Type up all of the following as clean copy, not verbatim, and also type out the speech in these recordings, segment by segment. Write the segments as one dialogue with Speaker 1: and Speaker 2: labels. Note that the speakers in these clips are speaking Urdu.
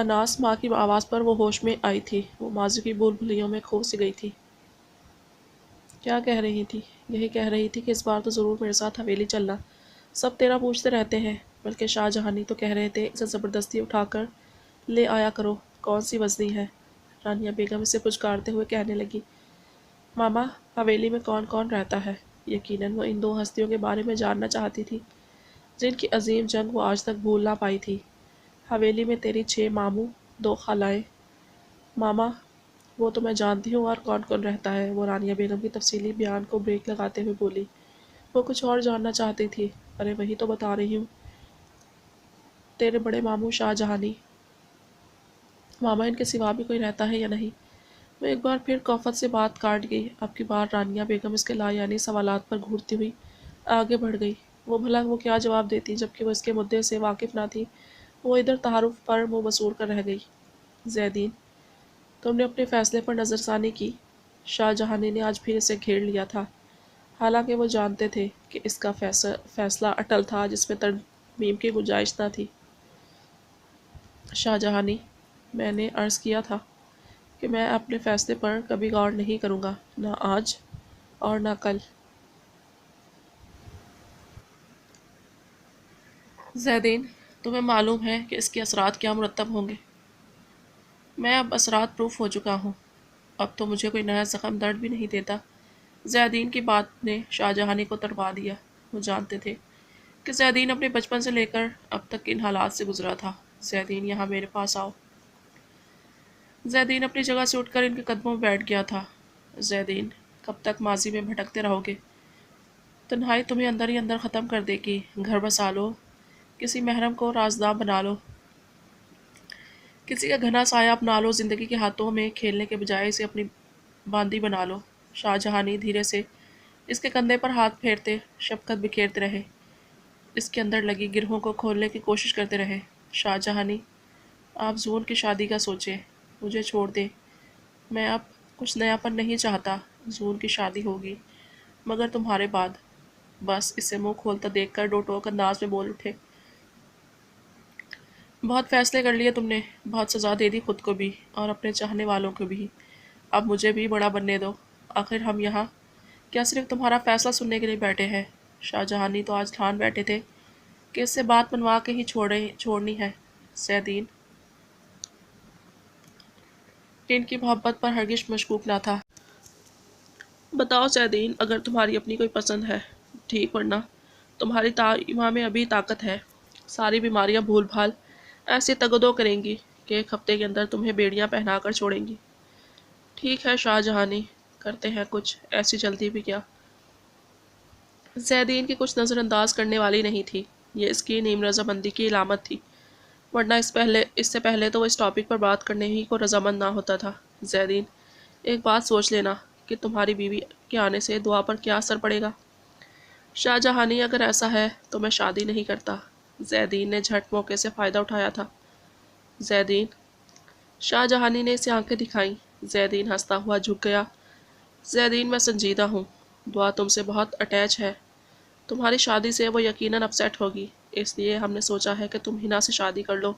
Speaker 1: اناس ماں کی آواز پر وہ ہوش میں آئی تھی۔ وہ ماضی کی بھول بھلیوں میں کھو سی گئی تھی۔ کیا کہہ رہی تھی؟ یہی کہہ رہی تھی کہ اس بار تو ضرور میرے ساتھ حویلی چلنا، سب تیرا پوچھتے رہتے ہیں۔ بلکہ شاہ جہانی تو کہہ رہے تھے اسے زبردستی اٹھا کر لے آیا کرو، کون سی وزنی ہے۔ رانیہ بیگم اسے پچکارتے ہوئے کہنے لگی، ماما حویلی میں کون کون رہتا ہے؟ یقیناً وہ ان دو ہستیوں کے بارے میں جاننا چاہتی تھی جن کی عظیم جنگ وہ آج تک بھول نہ پائی تھی۔ حویلی میں تیری 6 ماموں، 2 خالائیں۔ ماما وہ تو میں جانتی ہوں، اور کون کون رہتا ہے؟ وہ رانیہ بیگم کی تفصیلی بیان کو بریک لگاتے ہوئے بولی۔ وہ کچھ اور جاننا چاہتی تھی۔ ارے وہی تو بتا رہی ہوں، تیرے بڑے ماموں شاہ جہانی۔ ماما ان کے سوا بھی کوئی رہتا ہے یا نہیں؟ وہ ایک بار پھر کوفت سے بات کاٹ گئی۔ اب کی بار رانیہ بیگم اس کے لا یعنی سوالات پر گھورتی ہوئی آگے بڑھ گئی۔ وہ کیا جواب دیتی جبکہ وہ اس کے مدعے سے واقف نہ تھی۔ وہ ادھر تعارف پر منہ بسور کر رہ گئی۔ زیدین، تم نے اپنے فیصلے پر نظر ثانی کی؟ شاہ جہانی نے آج پھر اسے گھیر لیا تھا، حالانکہ وہ جانتے تھے کہ اس کا فیصلہ اٹل تھا جس میں ترمیم کی گنجائش نہ تھی۔ شاہ جہانی، میں نے عرض کیا تھا کہ میں اپنے فیصلے پر کبھی غور نہیں کروں گا، نہ آج اور نہ کل۔ زیدین، تمہیں معلوم ہے کہ اس کے اثرات کیا مرتب ہوں گے؟ میں اب اثرات پروف ہو چکا ہوں، اب تو مجھے کوئی نیا زخم درد بھی نہیں دیتا۔ زیدین کی بات نے شاہ جہانی کو تڑپا دیا۔ وہ جانتے تھے کہ زیدین اپنے بچپن سے لے کر اب تک ان حالات سے گزرا تھا۔ زیدین، یہاں میرے پاس آؤ۔ زیدین اپنی جگہ سے اٹھ کر ان کے قدموں میں بیٹھ گیا تھا۔ زیدین، کب تک ماضی میں بھٹکتے رہو گے؟ تنہائی تمہیں اندر ہی اندر ختم کر دے گی۔ گھر بسا لو، کسی محرم کو رازداں بنا لو، کسی کا گھنا سایہ اپنا لو، زندگی کے ہاتھوں میں کھیلنے کے بجائے اسے اپنی باندی بنا لو۔ شاہ جہانی دھیرے سے اس کے کندھے پر ہاتھ پھیرتے شفقت بکھیرتے رہے، اس کے اندر لگی گرہوں کو کھولنے کی کوشش کرتے رہے۔ شاہ جہانی، آپ زون کی شادی کا سوچیں، مجھے چھوڑ دیں، میں اب کچھ نیاپن نہیں چاہتا۔ زون کی شادی ہوگی، مگر تمہارے بعد۔ بس اسے منہ کھولتا دیکھ کر ڈو ٹوک انداز میں بول اٹھے، بہت فیصلے کر لیے تم نے، بہت سزا دے دی خود کو بھی اور اپنے چاہنے والوں کو بھی، اب مجھے بھی بڑا بننے دو۔ آخر ہم یہاں کیا صرف تمہارا فیصلہ سننے کے لیے بیٹھے ہیں؟ شاہ جہانی تو آج ٹھان بیٹھے تھے کہ اس سے بات منوا کے ہی چھوڑنی ہے۔ زیدین ان کی محبت پر ہرگز مشکوک نہ تھا۔ بتاؤ زیدین، اگر تمہاری اپنی کوئی پسند ہے ٹھیک، ورنہ تمہاری ایما میں ابھی طاقت ہے، ساری بیماریاں بھول بھال ایسی تگدو کریں گی کہ ایک ہفتے کے اندر تمہیں بیڑیاں پہنا کر چھوڑیں گی۔ ٹھیک ہے شاہ جہانی، کرتے ہیں کچھ، ایسی جلدی بھی کیا؟ زیدین کی کچھ نظر انداز کرنے والی نہیں تھی۔ یہ اس کی نیم رضامندی کی علامت تھی، ورنہ اس سے پہلے تو وہ اس ٹاپک پر بات کرنے ہی کو رضامند نہ ہوتا تھا۔ زیدین، ایک بات سوچ لینا کہ تمہاری بیوی کے آنے سے دعا پر کیا اثر پڑے گا۔ شاہ جہانی، اگر ایسا ہے تو میں شادی نہیں کرتا۔ زیدین نے جھٹ موقع سے فائدہ اٹھایا تھا۔ زیدین، شاہ جہانی نے اسے آنکھیں دکھائیں۔ زیدین ہنستا ہوا جھک گیا۔ زیدین، میں سنجیدہ ہوں، دعا تم سے بہت اٹیچ ہے، تمہاری شادی سے وہ یقیناً اپسیٹ ہوگی، اس لیے ہم نے سوچا ہے کہ تم ہنا سے شادی کر لو۔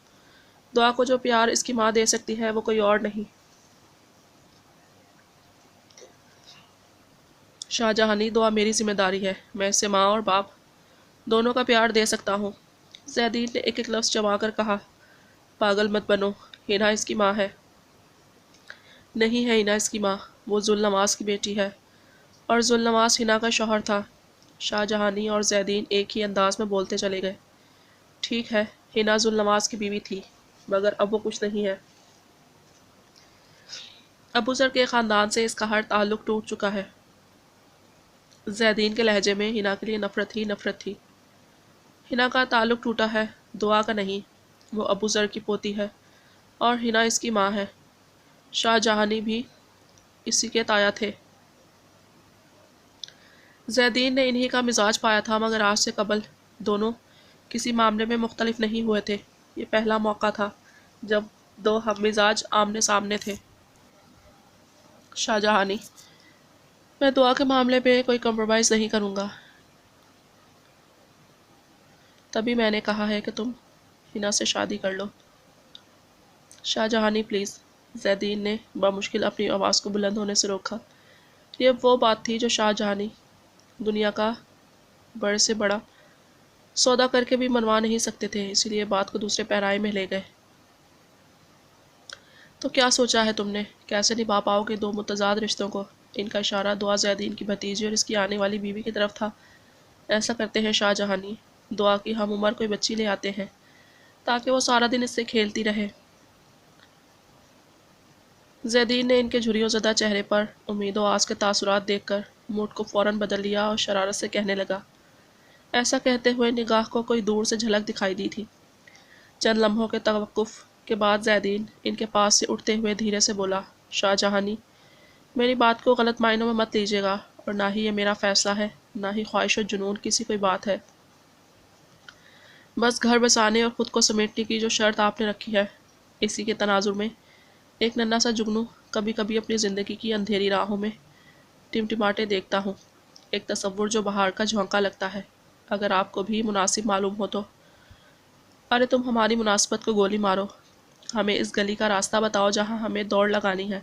Speaker 1: دعا کو جو پیار اس کی ماں دے سکتی ہے وہ کوئی اور نہیں۔ شاہ جہانی، دعا میری ذمہ داری ہے، میں اسے ماں اور باپ دونوں کا پیار دے سکتا ہوں۔ زیدین نے ایک ایک لفظ جما کر کہا، پاگل مت بنو، ہنا اس کی ماں ہے۔ نہیں ہے ہنا اس کی ماں، وہ ذوالنواس کی بیٹی ہے، اور ذوالنواس ہنا کا شوہر تھا۔ شاہ جہانی اور زیدین ایک ہی انداز میں بولتے چلے گئے۔ ٹھیک ہے، ہنا ذوالنواس کی بیوی تھی، مگر اب وہ کچھ نہیں ہے۔ ابوذر کے خاندان سے اس کا ہر تعلق ٹوٹ چکا ہے۔ زیدین کے لہجے میں ہنا کے لیے نفرت ہی نفرت تھی۔ ہنا کا تعلق ٹوٹا ہے، دعا کا نہیں، وہ ابوذر کی پوتی ہے اور ہنا اس کی ماں ہے۔ شاہ جہانی بھی اسی کے تایا تھے۔ زیدین نے انہی کا مزاج پایا تھا، مگر آج سے قبل دونوں کسی معاملے میں مختلف نہیں ہوئے تھے۔ یہ پہلا موقع تھا جب دو ہم مزاج آمنے سامنے تھے۔ شاہ جہانی، میں دعا کے معاملے پہ کوئی کمپرومائز نہیں کروں گا، تبھی میں نے کہا ہے کہ تم ہنا سے شادی کر لو۔ شاہ جہانی پلیز، زیدین نے بمشکل اپنی آواز کو بلند ہونے سے روکا۔ یہ وہ بات تھی جو شاہ جہانی دنیا کا بڑے سے بڑا سودا کر کے بھی منوا نہیں سکتے تھے، اسی لیے بات کو دوسرے پیرائی میں لے گئے۔ تو کیا سوچا ہے تم نے؟ کیسے نبھا پاؤ گے دو متضاد رشتوں کو؟ ان کا اشارہ دعا زیدین کی بھتیجی اور اس کی آنے والی بیوی کی طرف تھا۔ ایسا کرتے ہیں شاہ جہانی، دعا کی ہم عمر کوئی بچی لے آتے ہیں تاکہ وہ سارا دن اس سے کھیلتی رہے۔ زیدین نے ان کے جھریوں زدہ چہرے پر امید و آس کے تاثرات دیکھ کر موڈ کو فوراً بدل لیا اور شرارت سے کہنے لگا۔ ایسا کہتے ہوئے نگاہ کو کوئی دور سے جھلک دکھائی دی تھی۔ چند لمحوں کے توقف کے بعد زیدین ان کے پاس سے اٹھتے ہوئے دھیرے سے بولا، شاہ جہانی، میری بات کو غلط معنوں میں مت لیجیے گا، اور نہ ہی یہ میرا فیصلہ ہے، نہ ہی خواہش و جنون کسی کوئی بات ہے۔ بس گھر بسانے اور خود کو سمیٹنے کی جو شرط آپ نے رکھی ہے، اسی کے تناظر میں ایک ننھا سا جگنو کبھی کبھی اپنی زندگی کی اندھیری راہوں میں ٹمٹماتے دیکھتا ہوں، ایک تصور جو بہار کا جھونکا لگتا ہے، اگر آپ کو بھی مناسب معلوم ہو تو۔ ارے تم ہماری مناسبت کو گولی مارو، ہمیں اس گلی کا راستہ بتاؤ جہاں ہمیں دوڑ لگانی ہے۔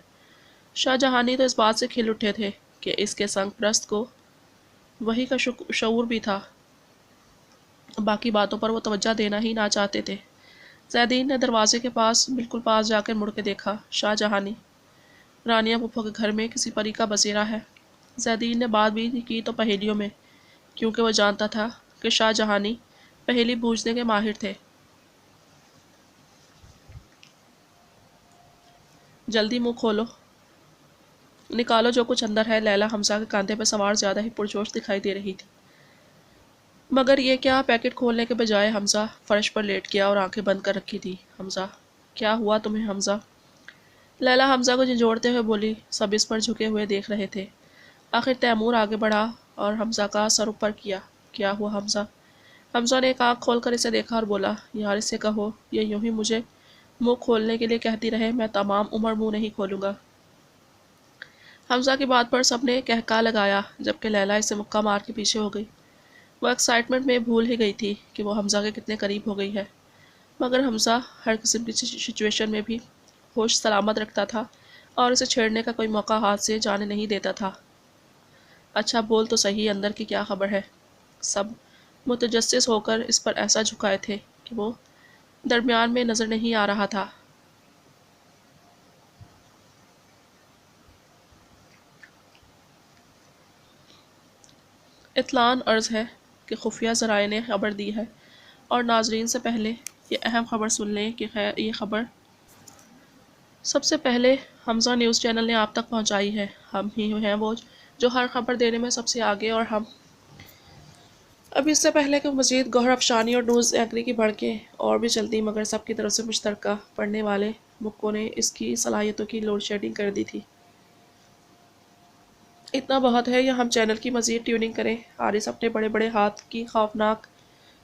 Speaker 1: شاہ جہانی تو اس بات سے کھل اٹھے تھے کہ اس کے سنگ پرست کو وہی کا شعور بھی تھا، باقی باتوں پر وہ توجہ دینا ہی نہ چاہتے تھے۔ زیدین نے دروازے کے پاس بالکل پاس جا کر مڑ کے دیکھا، شاہ جہانی، رانیہ پھپھو کے گھر میں کسی پری کا بسیرا ہے۔ زیدین نے بات بھی کی تو پہیلیوں میں، کیونکہ وہ جانتا تھا کہ شاہ جہانی پہیلی بوجھنے کے ماہر تھے۔ جلدی منہ کھولو، نکالو جو کچھ اندر ہے۔ لیلا حمزہ کے کاندھے پہ سوار زیادہ ہی پرجوش دکھائی دے رہی تھی، مگر یہ کیا، پیکٹ کھولنے کے بجائے حمزہ فرش پر لیٹ گیا اور آنکھیں بند کر رکھی تھی۔ حمزہ، کیا ہوا تمہیں حمزہ؟ لیلا حمزہ کو جھنجھوڑتے ہوئے بولی۔ سب اس پر جھکے ہوئے دیکھ رہے تھے۔ آخر تیمور آگے بڑھا اور حمزہ کا سر اوپر کیا۔ کیا ہوا حمزہ؟ حمزہ نے ایک آنکھ کھول کر اسے دیکھا اور بولا، یار اسے کہو یہ یوں ہی مجھے منہ کھولنے کے لیے کہتی رہے، میں تمام عمر منہ نہیں کھولوں گا۔ حمزہ کی بات پر سب نے کہکا لگایا، جبکہ لیلا اسے مکہ مار کے پیچھے ہو گئی۔ وہ ایکسائٹمنٹ میں بھول ہی گئی تھی کہ وہ حمزہ کے کتنے قریب ہو گئی ہے، مگر حمزہ ہر قسم کی سچویشن میں بھی ہوش سلامت رکھتا تھا اور اسے چھیڑنے کا کوئی موقع ہاتھ سے جانے نہیں دیتا تھا۔ اچھا بول تو صحیح، اندر کی کیا خبر ہے؟ سب متجسس ہو کر اس پر ایسا جھکائے تھے کہ وہ درمیان میں نظر نہیں آ رہا تھا۔ اطلاعاً عرض ہے کہ خفیہ ذرائع نے خبر دی ہے، اور ناظرین سے پہلے یہ اہم خبر سن لیں کہ یہ خبر سب سے پہلے حمزہ نیوز چینل نے آپ تک پہنچائی ہے۔ ہم ہی ہیں وہ جو ہر خبر دینے میں سب سے آگے، اور ہم اب اس سے پہلے کہ مزید گوہر افشانی اور نیوز اینکری کی بھڑکیں اور بھی چلتی، مگر سب کی طرف سے مشترکہ پڑھنے والے مکوں نے اس کی صلاحیتوں کی لوڈ شیڈنگ کر دی تھی۔ اتنا بہت ہے، یا ہم چینل کی مزید ٹیوننگ کریں؟ حارث اپنے بڑے بڑے ہاتھ کی خوفناک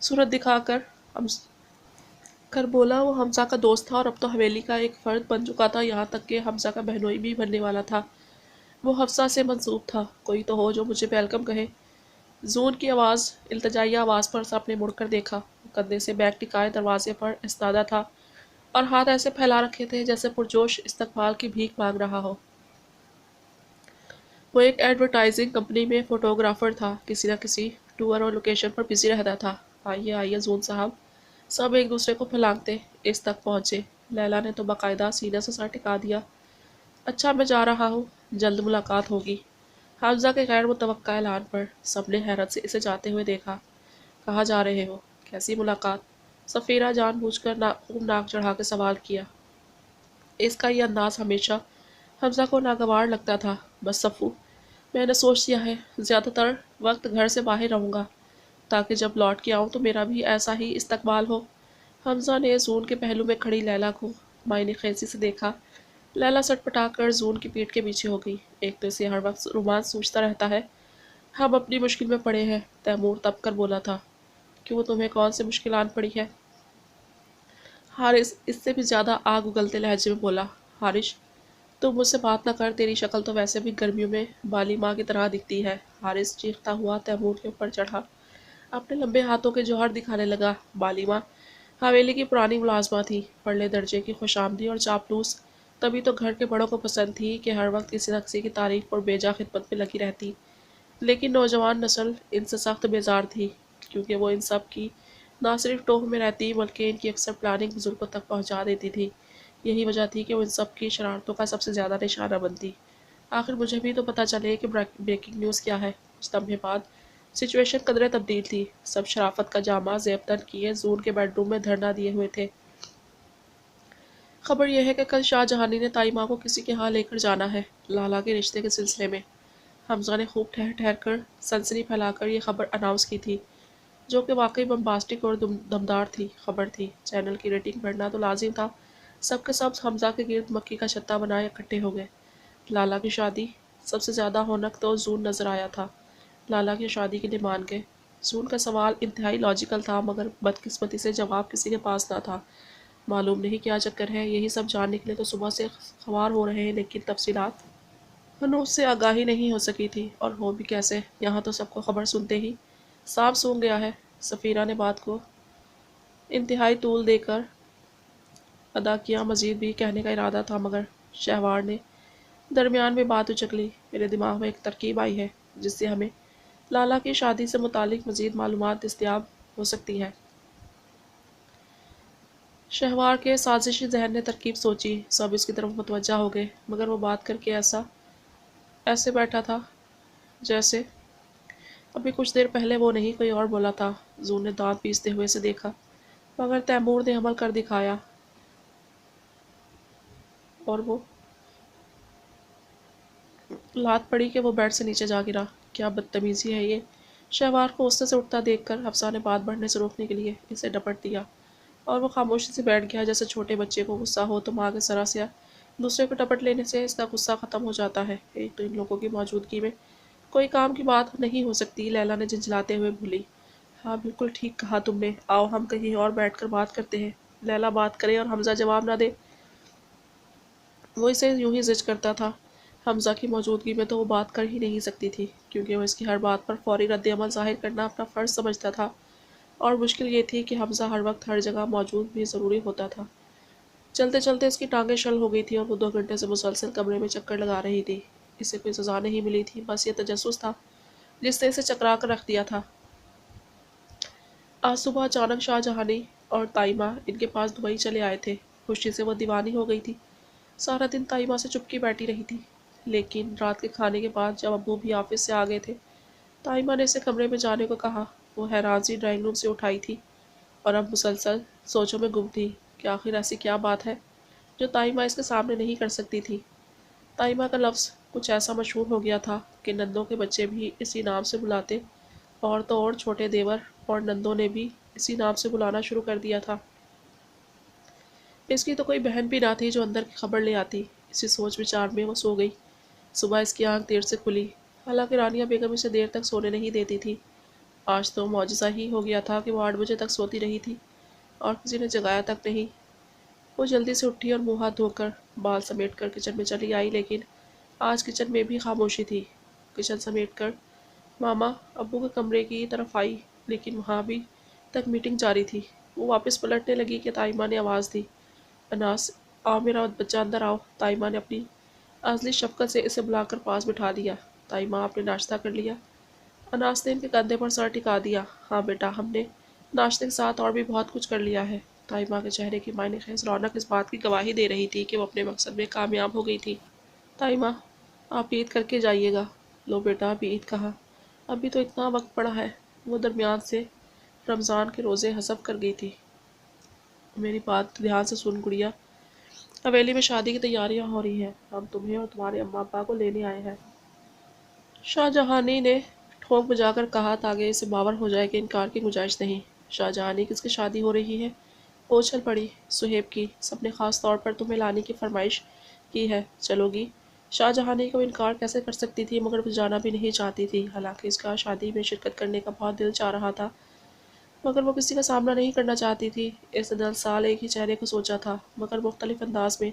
Speaker 1: صورت دکھا کر بولا۔ وہ حمزہ کا دوست تھا اور اب تو حویلی کا ایک فرد بن چکا تھا، یہاں تک کہ حمزہ کا بہنوئی بھی بننے والا تھا۔ وہ حفصہ سے منسوب تھا۔ کوئی تو ہو جو مجھے ویلکم کہے۔ زون کی آواز، التجائی آواز پر سب نے مڑ کر دیکھا۔ وہ کندھے سے بیگ ٹکائے دروازے پر ایستادہ تھا اور ہاتھ ایسے پھیلا رکھے تھے جیسے پرجوش استقبال کی بھیک مانگ رہا ہو۔ وہ ایک ایڈورٹائزنگ کمپنی میں فوٹوگرافر تھا، کسی نہ کسی ٹور اور لوکیشن پر بزی رہتا تھا۔ آئیے آئیے زون صاحب، سب ایک دوسرے کو پھلانگتے اس تک پہنچے۔ لیلا نے تو باقاعدہ سینے سے سر ٹکا دیا۔ اچھا میں جا رہا ہوں، جلد ملاقات ہوگی۔ حمزہ کے غیر متوقع اعلان پر سب نے حیرت سے اسے جاتے ہوئے دیکھا۔ کہاں جا رہے ہو؟ کیسی ملاقات؟ سفیرہ جان بوجھ کر ناک چڑھا کے سوال کیا۔ اس کا یہ انداز ہمیشہ حمزہ کو ناگوار لگتا تھا۔ بس صفو، میں نے سوچ لیا ہے، زیادہ تر وقت گھر سے باہر رہوں گا تاکہ جب لوٹ کے آؤں تو میرا بھی ایسا ہی استقبال ہو۔ حمزہ نے زون کے پہلو میں کھڑی لیلا کو معنی خیزی سے دیکھا۔ لیلا سٹ پٹا کر زون کی پیٹھ کے پیچھے ہو گئی۔ ایک تو اسے ہر وقت رومانس سوچتا رہتا ہے، ہم اپنی مشکل میں پڑے ہیں۔ تیمور تب کر بولا تھا، کیوں تمہیں کون سی مشکل آن پڑی ہے؟ حارث اس سے بھی زیادہ آگ اگلتے لہجے میں بولا۔ حارث تو مجھ سے بات نہ کر، تیری شکل تو ویسے بھی گرمیوں میں بالی ماں کی طرح دکھتی ہے۔ حارث چیختا ہوا تیمور کے اوپر چڑھا، اپنے لمبے ہاتھوں کے جوہر دکھانے لگا۔ بالی ماں؟ حویلی کی پرانی ملازمہ تھی، پرلے درجے کی خوشامدی اور چاپلوس، تبھی تو گھر کے بڑوں کو پسند تھی کہ ہر وقت کسی نہ کسی کی تعریف اور بیجا خدمت میں لگی رہتی۔ لیکن نوجوان نسل ان سے سخت بیزار تھی، کیونکہ وہ ان سب کی نہ صرف ٹوہ میں رہتی بلکہ ان کی اکثر پلاننگ بزرگوں تک پہنچا دیتی تھی۔ یہی وجہ تھی کہ وہ ان سب کی شرارتوں کا سب سے زیادہ نشانہ بنتی۔ آخر مجھے بھی تو پتہ چلے کہ بریکنگ نیوز کیا ہے۔ کچھ لمحے بعد سچویشن قدرے تبدیل تھی۔ سب شرافت کا جامہ زیب تن کیے زون کے بیڈ روم میں دھرنا دیے ہوئے تھے۔ خبر یہ ہے کہ کل شاہ جہانی نے تائی ماں کو کسی کے ہاں لے کر جانا ہے، لالا کے رشتے کے سلسلے میں۔ حمزہ نے خوب ٹھہر ٹھہر کر سنسنی پھیلا کر یہ خبر اناؤنس کی تھی، جو کہ واقعی بمباسٹک اور دمدار خبر تھی۔ چینل کی ریٹنگ بڑھنا تو لازم تھا۔ سب کے سب حمزہ کے گرد مکھی کا چھتہ بنائے اکٹھے ہو گئے۔ لالا کی شادی، سب سے زیادہ ہونک تو زون نظر آیا تھا۔ لالا کی شادی کے لیے مان گئے۔ زون کا سوال انتہائی لاجیکل تھا، مگر بدقسمتی سے جواب کسی کے پاس نہ تھا۔ معلوم نہیں کیا چکر ہے، یہی سب جاننے کے لیے تو صبح سے خوار ہو رہے ہیں، لیکن تفصیلات ہنوز سے آگاہی نہیں ہو سکی تھی، اور ہو بھی کیسے، یہاں تو سب کو خبر سنتے ہی سانپ سونگ گیا ہے۔ سفیرہ نے بات کو انتہائی طول دے کر ادا کیا، مزید بھی کہنے کا ارادہ تھا، مگر شہوار نے درمیان میں بات اچک لی۔ میرے دماغ میں ایک ترکیب آئی ہے، جس سے ہمیں لالا کی شادی سے متعلق مزید معلومات دستیاب ہو سکتی ہے۔ شہوار کے سازشی ذہن نے ترکیب سوچی، سب اس کی طرف متوجہ ہو گئے، مگر وہ بات کر کے ایسے بیٹھا تھا جیسے ابھی کچھ دیر پہلے وہ نہیں کوئی اور بولا تھا۔ زون نے دانت پیستے ہوئے اسے دیکھا، مگر تیمور نے عمل کر دکھایا، اور وہ لات پڑی کہ وہ بیڈ سے نیچے جا گرا۔ کیا بدتمیزی ہے یہ! شہوار کو غصے سے اٹھتا دیکھ کر حفصہ نے بات بڑھنے سے روکنے کے لیے اسے ڈپٹ دیا، اور وہ خاموشی سے بیٹھ گیا، جیسے چھوٹے بچے کو غصہ ہو تو ماں کے سرا سے دوسرے کو ڈپٹ لینے سے اس کا غصہ ختم ہو جاتا ہے۔ ایک تو ان لوگوں کی موجودگی میں کوئی کام کی بات نہیں ہو سکتی، لیلا نے جھنجھلاتے ہوئے بولی۔ ہاں بالکل ٹھیک کہا تم نے، آؤ ہم کہیں اور بیٹھ کر بات کرتے ہیں۔ لیلا بات کرے اور حمزہ جواب نہ دے، وہ اسے یوں ہی زج کرتا تھا۔ حمزہ کی موجودگی میں تو وہ بات کر ہی نہیں سکتی تھی، کیونکہ وہ اس کی ہر بات پر فوری رد عمل ظاہر کرنا اپنا فرض سمجھتا تھا، اور مشکل یہ تھی کہ حمزہ ہر وقت ہر جگہ موجود بھی ضروری ہوتا تھا۔ چلتے چلتے اس کی ٹانگیں شل ہو گئی تھی، اور وہ 2 گھنٹے سے مسلسل کمرے میں چکر لگا رہی تھی۔ اسے کوئی سزا نہیں ملی تھی، بس یہ تجسس تھا جس نے اسے چکرا کر رکھ دیا تھا۔ آج صبح اچانک شاہ جہانی اور تائمہ ان کے پاس دبئی چلے آئے تھے۔ خوشی سے وہ دیوانی ہو گئی تھی، سارا دن تائمہ سے چپکی بیٹھی رہی تھی، لیکن رات کے کھانے کے بعد جب ابو بھی آفس سے آ گئے تھے، تائمہ نے اسے کمرے میں جانے کو کہا۔ وہ حیران سی ڈرائنگ روم سے اٹھائی تھی، اور اب مسلسل سوچوں میں گم تھی کہ آخر ایسی کیا بات ہے جو تائمہ اس کے سامنے نہیں کر سکتی تھی۔ تائمہ کا لفظ کچھ ایسا مشہور ہو گیا تھا کہ نندوں کے بچے بھی اسی نام سے بلاتے، اور تو اور چھوٹے دیور اور نندوں نے بھی اسی نام سے بلانا شروع کر دیا تھا۔ اس کی تو کوئی بہن بھی نہ تھی جو اندر کی خبر لے آتی۔ اسی سوچ وچار میں وہ سو گئی۔ صبح اس کی آنکھ دیر سے کھلی، حالانکہ رانیہ بیگم اسے دیر تک سونے نہیں دیتی تھی۔ آج تو معجزہ ہی ہو گیا تھا کہ وہ 8 بجے تک سوتی رہی تھی، اور کسی نے جگایا تک نہیں۔ وہ جلدی سے اٹھی اور منہ ہاتھ دھو کر بال سمیٹ کر کچن میں چلی آئی، لیکن آج کچن میں بھی خاموشی تھی۔ کچن سمیٹ کر ماما ابو کے کمرے کی طرف آئی، لیکن وہاں بھی تک میٹنگ جاری تھی۔ وہ واپس پلٹنے لگی کہ تائمہ نے آواز دی، اناس آؤ میرا بچہ اندر آؤ۔ تائمہ نے اپنی ازلی شفقت سے اسے بلا کر پاس بٹھا دیا۔ تائمہ آپ نے ناشتہ کر لیا؟ اناس نے ان کے کندھے پر سر ٹکا دیا۔ ہاں بیٹا، ہم نے ناشتے کے ساتھ اور بھی بہت کچھ کر لیا ہے۔ تائمہ کے چہرے کی معنی خیز رونق اس بات کی گواہی دے رہی تھی کہ وہ اپنے مقصد میں کامیاب ہو گئی تھی۔ تائمہ آپ عید کر کے جائیے گا۔ لو بیٹا، ابھی عید کہاں، ابھی تو اتنا وقت پڑا ہے۔ وہ درمیان سے رمضان کے روزے حذف کر گئی تھی۔ میری بات دھیان سے سن گڑیا، حویلی میں شادی کی تیاریاں ہو رہی ہیں، ہم تمہیں اور تمہارے اماں ابا کو لینے آئے ہیں۔ شاہ جہانی نے ٹھوک بجا کر کہا تاکہ اسے باور ہو جائے کہ انکار کی گنجائش نہیں۔ شاہ جہانی کس کی شادی ہو رہی ہے؟ وہ اچھل پڑی۔ صہیب کی، سب نے خاص طور پر تمہیں لانے کی فرمائش کی ہے، چلو گی؟ شاہ جہانی کو انکار کیسے کر سکتی تھی، مگر وہ جانا بھی نہیں چاہتی تھی، حالانکہ اس کا شادی میں شرکت کرنے کا بہت دل چاہ رہا تھا، مگر وہ کسی کا سامنا نہیں کرنا چاہتی تھی۔ اس نے 10 سال ایک ہی چہرے کو سوچا تھا، مگر مختلف انداز میں۔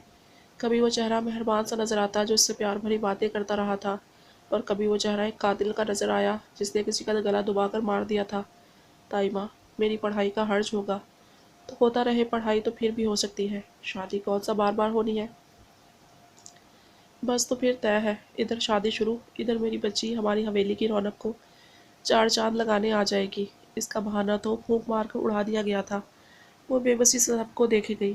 Speaker 1: کبھی وہ چہرہ مہربان سا نظر آتا جو اس سے پیار بھری باتیں کرتا رہا تھا، اور کبھی وہ چہرہ ایک قاتل کا نظر آیا جس نے کسی کا گلا دبا کر مار دیا تھا۔ تائمہ، میری پڑھائی کا حرج ہوگا، تو ہوتا رہے، پڑھائی تو پھر بھی ہو سکتی ہے، شادی کون سا بار بار ہونی ہے؟ بس تو پھر طے ہے، ادھر شادی شروع، ادھر میری بچی ہماری حویلی کی رونق کو چار چاند لگانے آ جائے گی۔ اس کا بہانہ تو پھونک مار کر اڑا دیا گیا تھا۔ وہ بے بسی سے سب کو دیکھے گئی۔